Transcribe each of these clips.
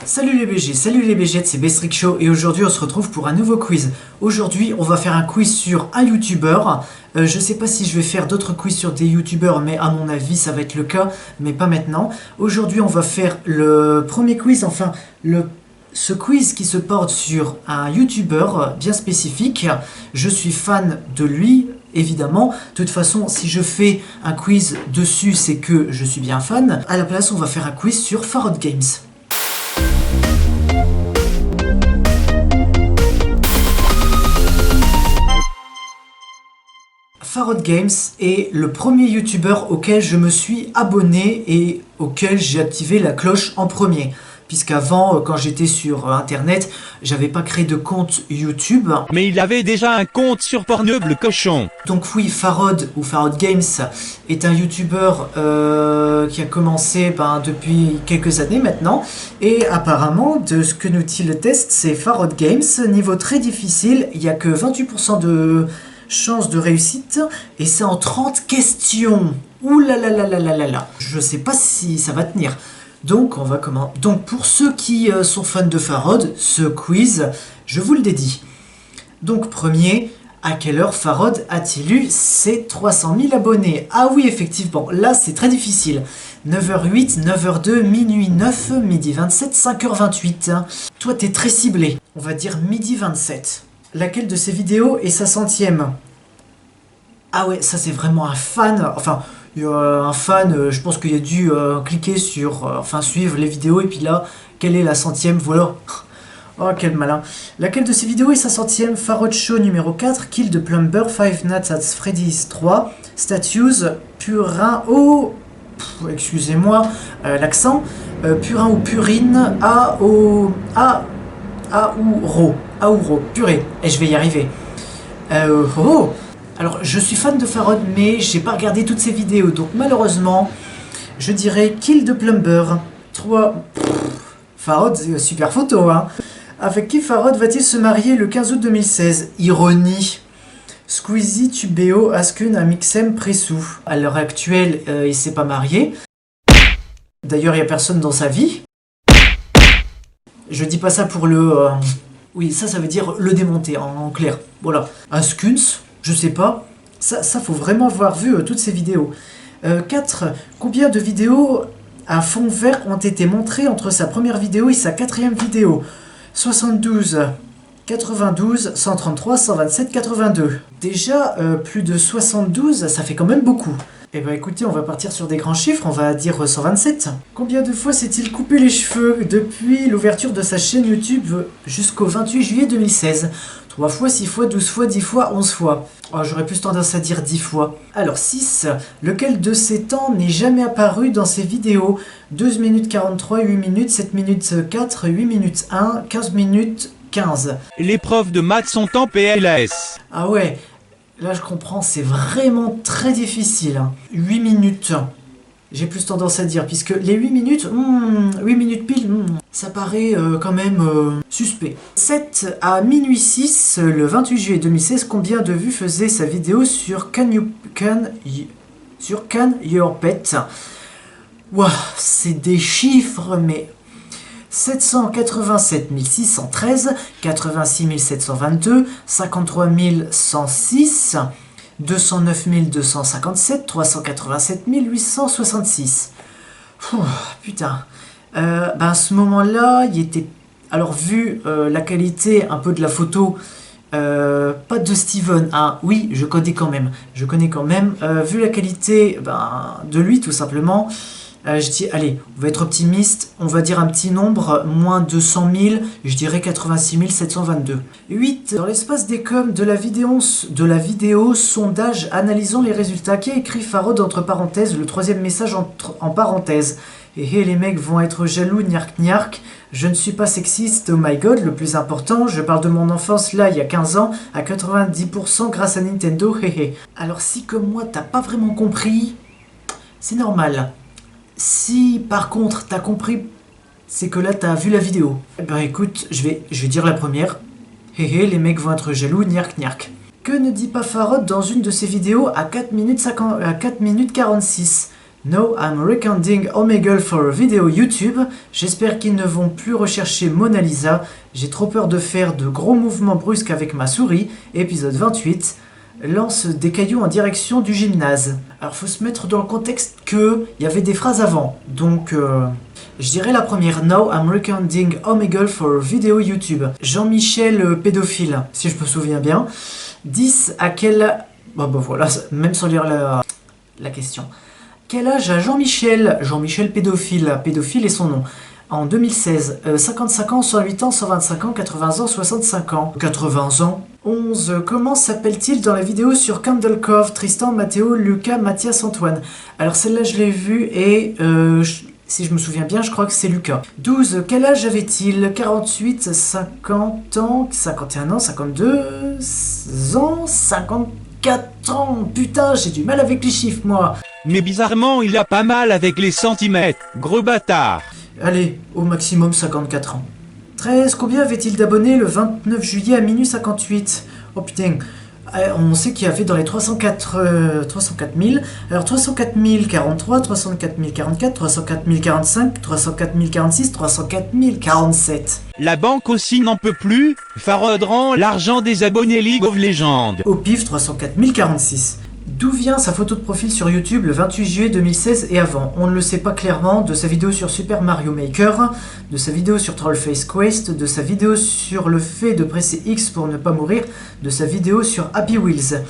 Salut les BG, c'est Bestrick Show et aujourd'hui on se retrouve pour un nouveau quiz. Aujourd'hui on va faire un quiz sur un youtubeur. Je sais pas si je vais faire d'autres quiz sur des youtubeurs, mais à mon avis ça va être le cas, mais pas maintenant. Aujourd'hui on va faire le premier quiz, ce quiz qui se porte sur un youtubeur bien spécifique. Je suis fan de lui, évidemment. De toute façon, si je fais un quiz dessus, c'est que je suis bien fan. À la place, on va faire un quiz sur Farod Games. Farod Games est le premier youtubeur auquel je me suis abonné et auquel j'ai activé la cloche en premier. Puisqu'avant, quand j'étais sur internet, j'avais pas créé de compte YouTube. Mais il avait déjà un compte sur Pornhub, le cochon. Donc oui, Farod ou Farod Games est un youtubeur qui a commencé depuis quelques années maintenant. Et apparemment, de ce que nous dit le test, c'est Farod Games, niveau très difficile, il n'y a que 28% de chance de réussite et c'est en 30 questions. Ouh là là là là là là là. Je sais pas si ça va tenir. Donc, on va comment. Donc, pour ceux qui sont fans de Farod, ce quiz, je vous le dédie. Donc, premier, à quelle heure Farod a-t-il eu ses 300 000 abonnés? Ah oui, effectivement, là, c'est très difficile. 9h08, 9h02, minuit 9, midi 27, 5h28. Toi, t'es très ciblé. On va dire midi 27. Laquelle de ces vidéos est sa 100e? Ah ouais, ça, c'est vraiment un fan. Enfin... un fan, je pense qu'il a dû cliquer sur, suivre les vidéos, et puis là, quelle est la 100e, voilà. Oh, quel malin. Laquelle de ces vidéos est sa 100e? Farod Show numéro 4, Kill the Plumber, Five Nights at Freddy's 3, Statues, Purin, oh, excusez-moi, l'accent, Purin ou Purine, Aouro, purée, et je vais y arriver. Alors, je suis fan de Farod, mais j'ai pas regardé toutes ses vidéos, donc malheureusement, je dirais Kill the Plumber. 3. Farod, super photo, hein. Avec qui Farod va-t-il se marier le 15 août 2016? Ironie. Squeezie, Tubéo, Askun, Amixem, Pressou. À l'heure actuelle, il s'est pas marié. D'ailleurs, il y a personne dans sa vie. Je dis pas ça pour le... Oui, ça veut dire le démonter, en clair. Voilà. Askuns. Je sais pas, ça faut vraiment avoir vu toutes ces vidéos. 4. Combien de vidéos à fond vert ont été montrées entre sa première vidéo et sa 4e vidéo? 72, 92, 133, 127, 82. Déjà, plus de 72, ça fait quand même beaucoup. Eh ben écoutez, on va partir sur des grands chiffres, on va dire 127. Combien de fois s'est-il coupé les cheveux depuis l'ouverture de sa chaîne YouTube jusqu'au 28 juillet 2016? 3 fois, 6 fois, 12 fois, 10 fois, 11 fois. Oh, j'aurais plus tendance à dire 10 fois. Alors 6. Lequel de ces temps n'est jamais apparu dans ses vidéos? 12 minutes 43, 8 minutes, 7 minutes 4, 8 minutes 1, 15 minutes 15. Les profs de maths sont en PLAS. Ah ouais, là je comprends, c'est vraiment très difficile. 8 minutes. J'ai plus tendance à dire, puisque les 8 minutes, 8 minutes pile, ça paraît quand même suspect. 7 à minuit 6, le 28 juillet 2016, combien de vues faisait sa vidéo sur Can Your Pet? Wow, c'est des chiffres, mais 787 613, 86 722, 53 106... 209 257, 387 866. Putain. À ce moment-là, il était... Alors, vu la qualité un peu de la photo, pas de Steven, hein, oui, je connais quand même. Vu la qualité de lui, tout simplement, je dis, allez, on va être optimiste, on va dire un petit nombre, moins de 100 000, je dirais 86 722. 8. Dans l'espace des coms de la vidéo sondage, analysons les résultats. Qui a écrit Farod entre parenthèses, le 3e message en parenthèse? Et les mecs vont être jaloux, niark niark. Je ne suis pas sexiste, oh my god, le plus important, je parle de mon enfance là, il y a 15 ans, à 90% grâce à Nintendo, héhé. Alors si comme moi, t'as pas vraiment compris, c'est normal. Si par contre t'as compris, c'est que là t'as vu la vidéo. Ben écoute, je vais dire la première. Hé les mecs vont être jaloux, niark niark. Que ne dit pas Farod dans une de ses vidéos à 4 minutes 46? No, I'm recording Omegle for a video YouTube. J'espère qu'ils ne vont plus rechercher Mona Lisa. J'ai trop peur de faire de gros mouvements brusques avec ma souris. Épisode 28. Lance des cailloux en direction du gymnase. Alors faut se mettre dans le contexte que il y avait des phrases avant. Donc je dirais la première. Now I'm recording Omegle for a video YouTube. Jean-Michel pédophile, si je me souviens bien. 10 à quel... Bon voilà, même sans lire la question. Quel âge a Jean-Michel? Jean-Michel pédophile. Pédophile est son nom. En 2016, 55 ans, 108 ans, 125 ans, 80 ans, 65 ans. 80 ans. 11. Comment s'appelle-t-il dans la vidéo sur Candle Cove? Tristan, Mathéo, Lucas, Mathias, Antoine. Alors celle-là je l'ai vue et si je me souviens bien, je crois que c'est Lucas. 12. Quel âge avait-il? 48, 50 ans, 51 ans, 52 ans, 54 ans. Putain, j'ai du mal avec les chiffres moi. Mais bizarrement, il a pas mal avec les centimètres. Gros bâtard. Allez, au maximum 54 ans. 13. Combien avait-il d'abonnés le 29 juillet à minuit 58? Oh putain, on sait qu'il y avait dans les 304 000. Alors 304 043, 304 044, 304 045, 304 046, 304 047. La banque aussi n'en peut plus. Farod rend l'argent des abonnés League of Legends. Au pif, 304 046. D'où vient sa photo de profil sur YouTube le 28 juillet 2016 et avant? On ne le sait pas clairement. De sa vidéo sur Super Mario Maker, de sa vidéo sur Trollface Quest, de sa vidéo sur le fait de presser X pour ne pas mourir, de sa vidéo sur Happy Wheels.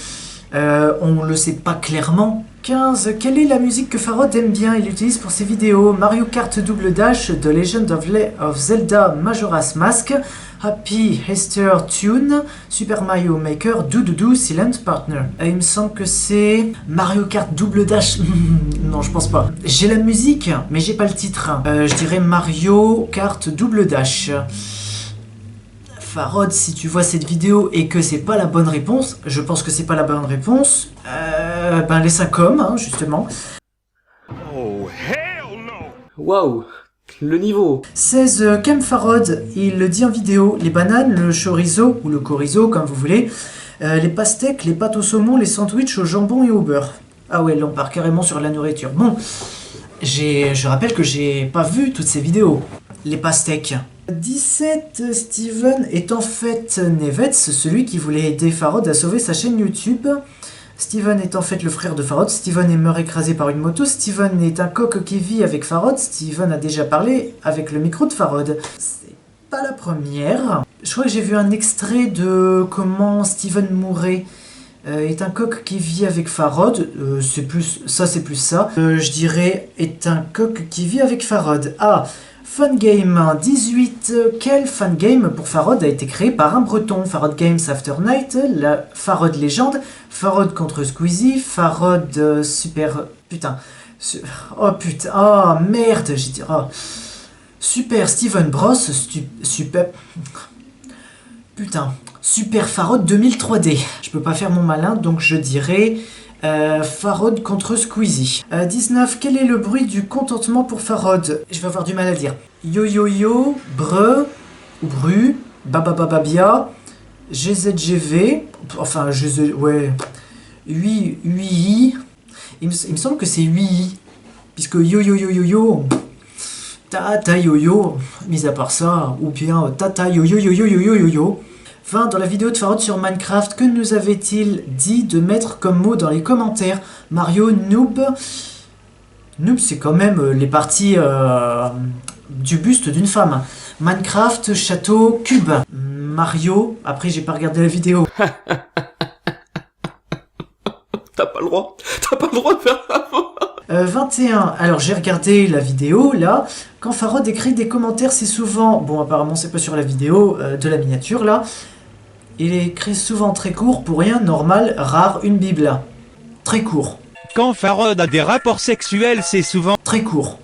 On ne le sait pas clairement. 15. Quelle est la musique que Farod aime bien? Il utilise pour ses vidéos Mario Kart Double Dash, The Legend of Zelda Majora's Mask, Happy Easter Tune, Super Mario Maker, Doudou, Silent Partner. Il me semble que c'est Mario Kart Double Dash. Non, je pense pas. J'ai la musique, mais j'ai pas le titre. Je dirais Mario Kart Double Dash. Farod, si tu vois cette vidéo et que c'est pas la bonne réponse, je pense que c'est pas la bonne réponse, ben laisse un com, hein, justement. Oh, hell no! Waouh, le niveau. 16. Kem Farod, il le dit en vidéo, les bananes, le chorizo, ou le chorizo, comme vous voulez, les pastèques, les pâtes au saumon, les sandwichs au jambon et au beurre. Ah ouais, là on part carrément sur la nourriture. Bon, je rappelle que j'ai pas vu toutes ces vidéos. Les pastèques. 17. Steven est en fait Nevets, celui qui voulait aider Farod à sauver sa chaîne YouTube. Steven est en fait le frère de Farod. Steven est meurt écrasé par une moto. Steven est un coq qui vit avec Farod. Steven a déjà parlé avec le micro de Farod. C'est pas la première. Je crois que j'ai vu un extrait de comment Steven Mouret est un coq qui vit avec Farod. C'est plus ça. Je dirais est un coq qui vit avec Farod. Ah, Fun Game 18. Quel Fun Game pour Farod a été créé par un breton? Farod Games After Night, la Farod Légende, Farod contre Squeezie, Farod Super... Putain. Oh putain. Oh merde, j'ai dit... Oh. Super Steven Bros. Super... Putain. Super Farod 2000 3D. Je peux pas faire mon malin, donc je dirais... Farod contre Squeezie. 19. Quel est le bruit du contentement pour Farod? Je vais avoir du mal à dire. Yo yo yo, bre, ou bru, bababababia, GZGV, enfin, ouais, 8, il me semble que c'est 8, puisque yo yo yo yo yo, ta yo yo, mis à part ça, ou bien ta yo yo yo yo yo yo yo yo. 20. Dans la vidéo de Farod sur Minecraft, que nous avait-il dit de mettre comme mot dans les commentaires? Mario, noob. Noob, c'est quand même les parties du buste d'une femme. Minecraft, château, cube. Mario, après j'ai pas regardé la vidéo. T'as pas le droit de faire ça. 21. Alors j'ai regardé la vidéo là. Quand Farod écrit des commentaires, c'est souvent... Bon, apparemment c'est pas sur la vidéo de la miniature là. Il écrit souvent très court, pour rien, normal, rare, une bible. Très court. Quand Farod a des rapports sexuels, c'est souvent Très court.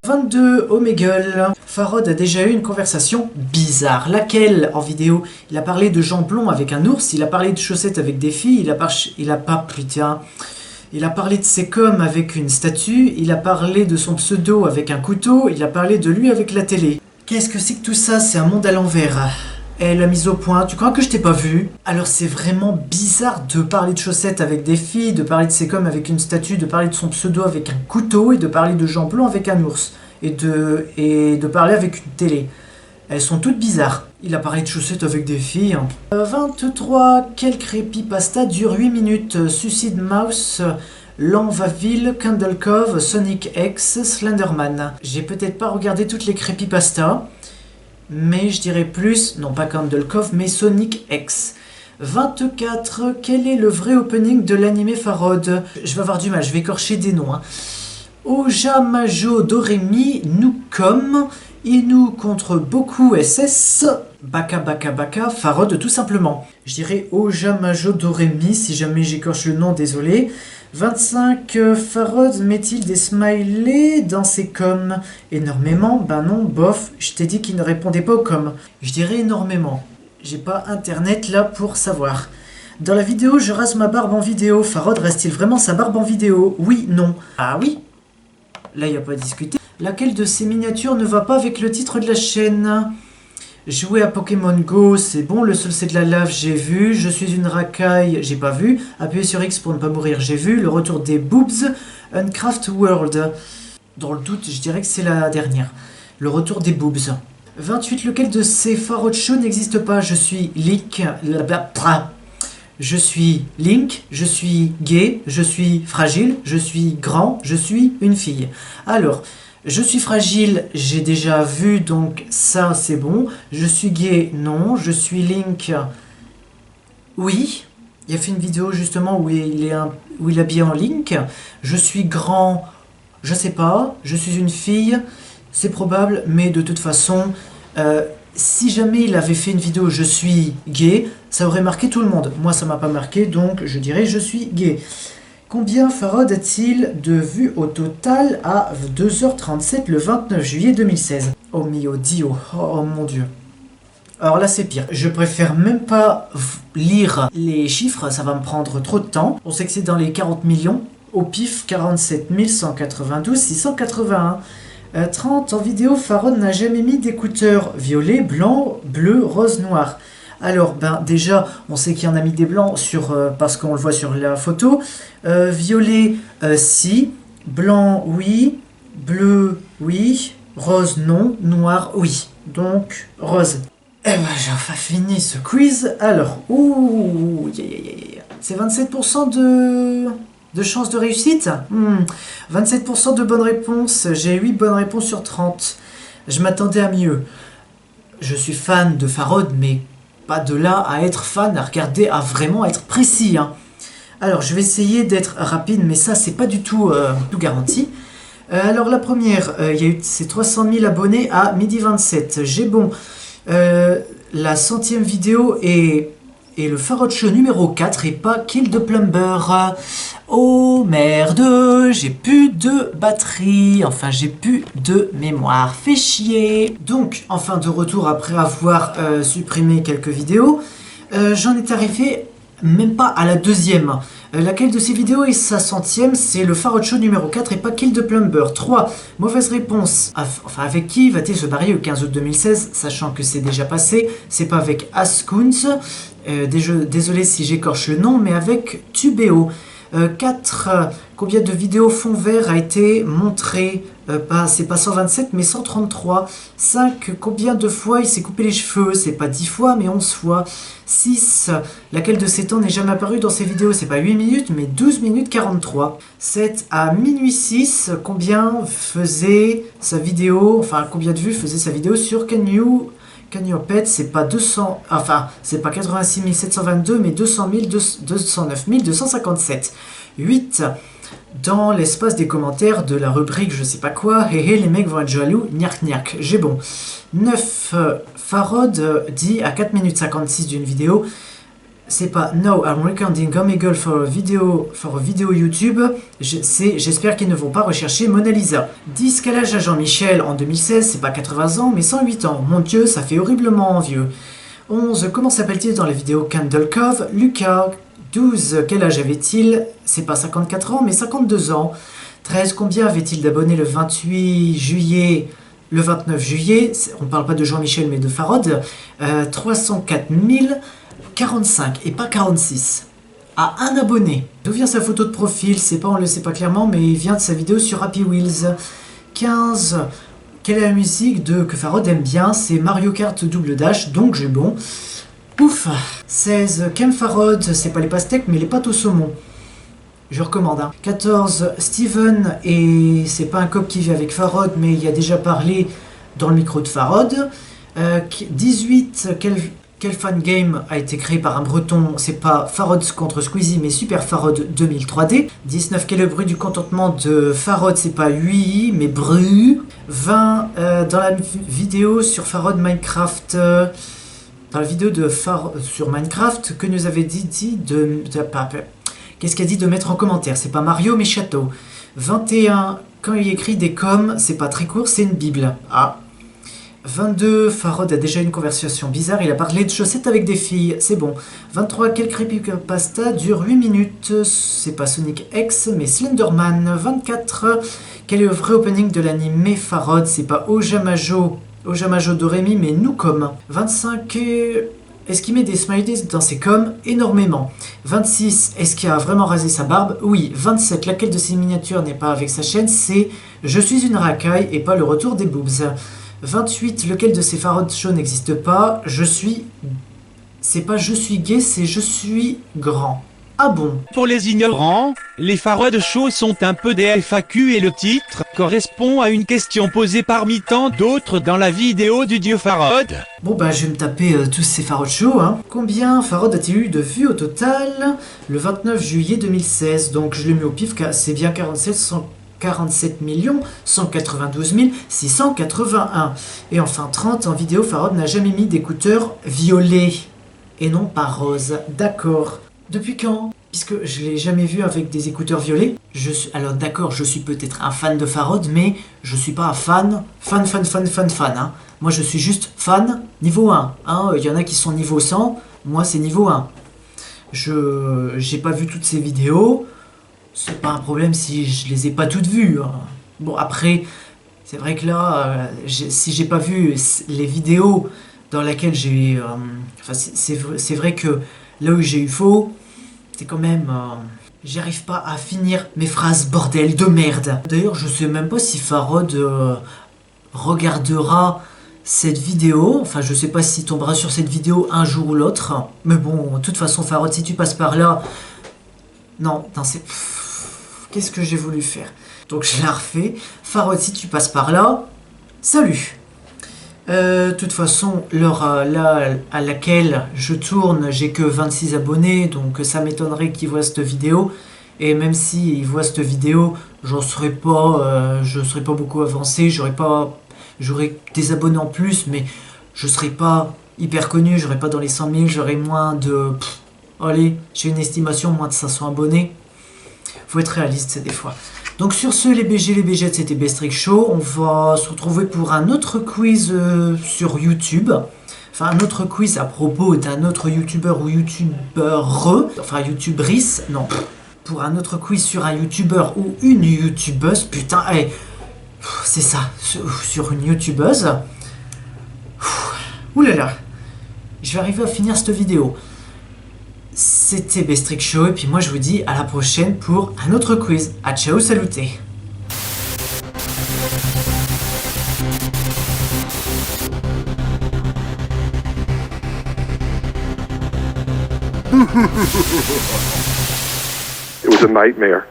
« 22. Omegle. Farod a déjà eu une conversation bizarre. Laquelle en vidéo? Il a parlé de jambon avec un ours, il a parlé de chaussettes avec des filles, il a parlé de ses coms avec une statue, il a parlé de son pseudo avec un couteau, il a parlé de lui avec la télé. Qu'est-ce que c'est que tout ça? C'est un monde à l'envers. Elle a mise au point, tu crois que je t'ai pas vu? Alors c'est vraiment bizarre de parler de chaussettes avec des filles, de parler de ses coms avec une statue, de parler de son pseudo avec un couteau et de parler de Jean Blanc avec un ours. Et de parler avec une télé. Elles sont toutes bizarres. Il a parlé de chaussettes avec des filles. 23. Quel creepypasta dure 8 minutes? Suicide Mouse, Lanvaville, Candle Cove, Sonic X, Slenderman. J'ai peut-être pas regardé toutes les creepypastas, mais je dirais plus, non pas Candle Cove, mais Sonic X. 24. Quel est le vrai opening de l'anime Farod? Je vais avoir du mal, je vais écorcher des noms. Oja Majo Doremi, Nukom, Inu contre Boku SS, Baka Baka Baka, Farod tout simplement. Je dirais Oja Majo Doremi, si jamais j'écorche le nom, désolé. 25. Farod met-il des smileys dans ses coms? Énormément? Ben non, bof, je t'ai dit qu'il ne répondait pas aux coms. Je dirais énormément. J'ai pas internet là pour savoir. Dans la vidéo, je rase ma barbe en vidéo. Farod reste-t-il vraiment sa barbe en vidéo? Oui, non. Ah oui? Là, il n'y a pas à discuter. Laquelle de ces miniatures ne va pas avec le titre de la chaîne? Jouer à Pokémon Go, c'est bon. Le sol, c'est de la lave, j'ai vu. Je suis une racaille, j'ai pas vu. Appuyer sur X pour ne pas mourir, j'ai vu. Le retour des boobs, Uncraft World. Dans le doute, je dirais que c'est la dernière. Le retour des boobs. 28. Lequel de ces Farod Show n'existe pas? Je suis Link. Je suis Link, je suis gay, je suis fragile, je suis grand, je suis une fille. Alors, je suis fragile, j'ai déjà vu, donc ça c'est bon. Je suis gay, non. Je suis Link, oui. Il a fait une vidéo justement où il est habillé en Link. Je suis grand, je sais pas. Je suis une fille, c'est probable, mais de toute façon... si jamais il avait fait une vidéo je suis gay, ça aurait marqué tout le monde. Moi ça m'a pas marqué, donc je dirais je suis gay. Combien Farod a-t-il de vues au total à 2h37 le 29 juillet 2016? Oh mio dio, oh mon dieu. Alors là c'est pire, je préfère même pas lire les chiffres, ça va me prendre trop de temps. On sait que c'est dans les 40 millions, au pif 47 192 681. 30. En vidéo, Farod n'a jamais mis d'écouteurs violet, blanc, bleu, rose, noir. Alors, ben déjà, on sait qu'il y en a mis des blancs parce qu'on le voit sur la photo. Violet, si. Blanc, oui. Bleu, oui. Rose, non. Noir, oui. Donc, rose. Eh ben, j'ai enfin fini ce quiz. Alors, ouh, c'est 27% de chance de réussite. 27% de bonnes réponses. J'ai 8 bonnes réponses sur 30. Je m'attendais à mieux. Je suis fan de Farod, mais pas de là à être fan, à regarder, à vraiment être précis. Alors, je vais essayer d'être rapide, mais ça, c'est pas du tout garanti. Alors, la première, il y a eu ces 300 000 abonnés à midi 27. J'ai bon. La 100e vidéo est le Farod Show numéro 4 et pas Kill the Plumber. Oh merde, j'ai plus de batterie, enfin j'ai plus de mémoire, fait chier. Donc, enfin de retour après avoir supprimé quelques vidéos, j'en étais arrivé même pas à la deuxième. Laquelle de ces vidéos est sa 100e? C'est le Farod Show numéro 4 et pas Kill the Plumber. 3. Mauvaise réponse. Enfin, avec qui va-t-il se marier le 15 août 2016, sachant que c'est déjà passé? C'est pas avec Askunz. Désolé si j'écorche le nom, mais avec Tubeo. 4. Combien de vidéos fond vert a été montré? C'est pas 127 mais 133. 5. Combien de fois il s'est coupé les cheveux? C'est pas 10 fois mais 11 fois. 6. Laquelle de ces temps n'est jamais apparue dans ces vidéos? C'est pas 8 minutes mais 12 minutes 43. 7. À minuit 6, combien faisait sa vidéo, enfin combien de vues faisait sa vidéo sur Can You Pet? C'est pas 200, enfin c'est pas 86 722 mais 200 209 257. 8. Dans l'espace des commentaires de la rubrique je sais pas quoi, hé hé les mecs vont être jaloux, gnac gnac, j'ai bon. 9. Farod dit à 4 minutes 56 d'une vidéo, c'est pas no I'm recording Omegle for a video YouTube, j'espère qu'ils ne vont pas rechercher Mona Lisa. 10. Quel âge a Jean-Michel en 2016? C'est pas 80 ans mais 108 ans, mon dieu ça fait horriblement vieux. 11. Comment s'appelle-t-il dans la vidéo Candle Cove? Lucas. 12. Quel âge avait-il? C'est pas 54 ans mais 52 ans. 13. Combien avait-il d'abonnés le 28 juillet Le 29 juillet, on parle pas de Jean-Michel mais de Farod, 304 045 et pas 46. À un abonné. D'où vient sa photo de profil? On le sait pas clairement, mais il vient de sa vidéo sur Happy Wheels. 15. Quelle est la musique que Farod aime bien? C'est Mario Kart Double Dash, donc j'ai bon. Ouf. 16. Kem Farod, c'est pas les pastèques, mais les pâtes au saumon. Je recommande. 14. Steven, et c'est pas un cop qui vit avec Farod, mais il a déjà parlé dans le micro de Farod. 18. Quel fan game a été créé par un breton? C'est pas Farod contre Squeezie, mais Super Farod 2000 3D. 19. Quel est le bruit du contentement de Farod? C'est pas oui, mais bru. 20. Dans la vidéo sur Farod Minecraft. Dans la vidéo de sur Minecraft, que nous avait dit qu'est-ce qu'il a dit de mettre en commentaire? C'est pas Mario, mais Château. 21. Quand il écrit des coms, c'est pas très court, c'est une Bible. Ah. 22. Farod a déjà une conversation bizarre, il a parlé de chaussettes avec des filles, c'est bon. 23. Quel creepypasta dure 8 minutes? C'est pas Sonic X, mais Slenderman. 24. Quel est le vrai opening de l'anime Farod? C'est pas Ojamajo Doremi, mais Nucom. 25. Est-ce qu'il met des smileys dans ses coms? Énormément. 26. Est-ce qu'il a vraiment rasé sa barbe? Oui. 27. Laquelle de ces miniatures n'est pas avec sa chaîne? C'est Je suis une racaille et pas le retour des boobs. 28. Lequel de ces Farod shows n'existe pas? C'est pas je suis gay, c'est je suis grand. Ah bon? Pour les ignorants, les Farod Show sont un peu des FAQ et le titre correspond à une question posée parmi tant d'autres dans la vidéo du dieu Farod. Bon bah je vais me taper tous ces Farod Show. Combien Farod a-t-il eu de vues au total? Le 29 juillet 2016, donc je l'ai mis au pif, c'est bien 47 192 681. Et enfin 30, en vidéo, Farod n'a jamais mis d'écouteurs violets. Et non pas rose. D'accord. Depuis quand? Puisque je l'ai jamais vu avec des écouteurs violets. Alors d'accord, je suis peut-être un fan de Farod, mais je suis pas un fan. Moi je suis juste fan niveau 1. Il y en a qui sont niveau 100, moi c'est niveau 1. J'ai pas vu toutes ces vidéos. C'est pas un problème si je les ai pas toutes vues. Bon après, c'est vrai que là, si j'ai pas vu les vidéos dans lesquelles j'ai... c'est vrai que là où j'ai eu faux, c'est quand même... j'arrive pas à finir mes phrases, bordel de merde. D'ailleurs, je sais même pas si Farod regardera cette vidéo. Enfin, je sais pas s'il tombera sur cette vidéo un jour ou l'autre. Mais bon, de toute façon, Farod, si tu passes par là... Non, c'est... Qu'est-ce que j'ai voulu faire? Donc je la refais. Farod, si tu passes par là, salut. De toute façon, l'heure là à laquelle je tourne, j'ai que 26 abonnés, donc ça m'étonnerait qu'ils voient cette vidéo. Et même s'ils voient cette vidéo, je serai pas beaucoup avancé. J'aurai des abonnés en plus, mais je serai pas hyper connu. J'aurai pas dans les 100 000. J'aurai moins de... allez, j'ai une estimation, moins de 500 abonnés. Faut être réaliste des fois. Donc sur ce, les BG, les BG, c'était Bestrick Show. On va se retrouver pour un autre quiz sur YouTube. Enfin, un autre quiz à propos d'un autre youtubeur ou youtubeur, enfin youtubrice, non. Pour un autre quiz sur un youtubeur ou une youtubeuse, putain, allez, c'est ça, sur une youtubeuse. Ouh là là, je vais arriver à finir cette vidéo. C'était Bestrick Show et puis moi je vous dis à la prochaine pour un autre quiz. A ciao, saluté. It was a nightmare.